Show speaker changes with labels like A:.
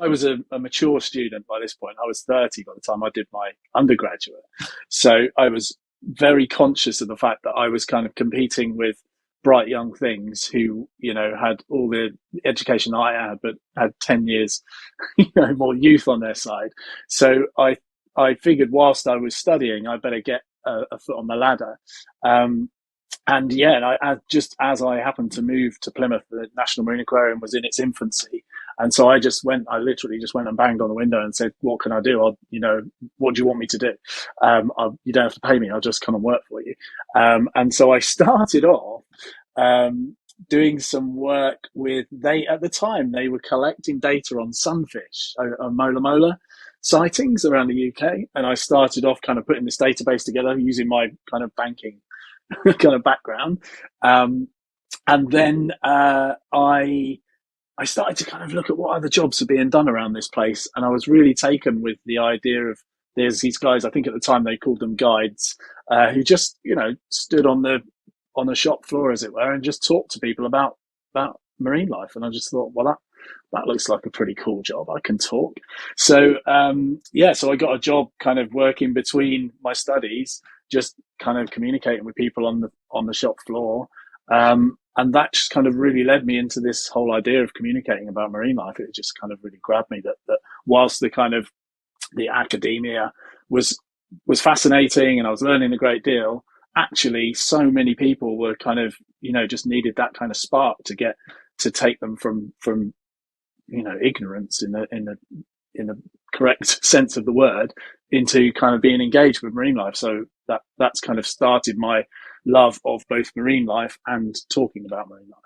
A: I was a mature student by this point. I was 30 by the time I did my undergraduate. So I was very conscious of the fact that I was kind of competing with bright young things who, had all the education I had, but had 10 years, more youth on their side. So I figured whilst I was studying, I better get a foot on the ladder. Um, and yeah, just as I happened to move to Plymouth, the National Marine Aquarium was in its infancy. And so I literally just went and banged on the window and said, what can I do? What do you want me to do? You don't have to pay me. I'll just come and work for you. And so I started off, doing some work at the time, they were collecting data on sunfish, on mola mola sightings around the UK. And I started off kind of putting this database together using my kind of banking kind of background. And then I started to kind of look at what other jobs are being done around this place. And I was really taken with the idea of there's these guys, I think at the time they called them guides, who just, stood on the shop floor, as it were, and just talked to people about marine life. And I just thought, well, that looks like a pretty cool job. I can talk. So, so I got a job kind of working between my studies, just kind of communicating with people on the shop floor. And that just kind of really led me into this whole idea of communicating about marine life. It just kind of really grabbed me that whilst the academia was fascinating and I was learning a great deal, actually so many people were kind of, just needed that kind of spark to take them from ignorance in the correct sense of the word into kind of being engaged with marine life. So that's kind of started my love of both marine life and talking about marine life.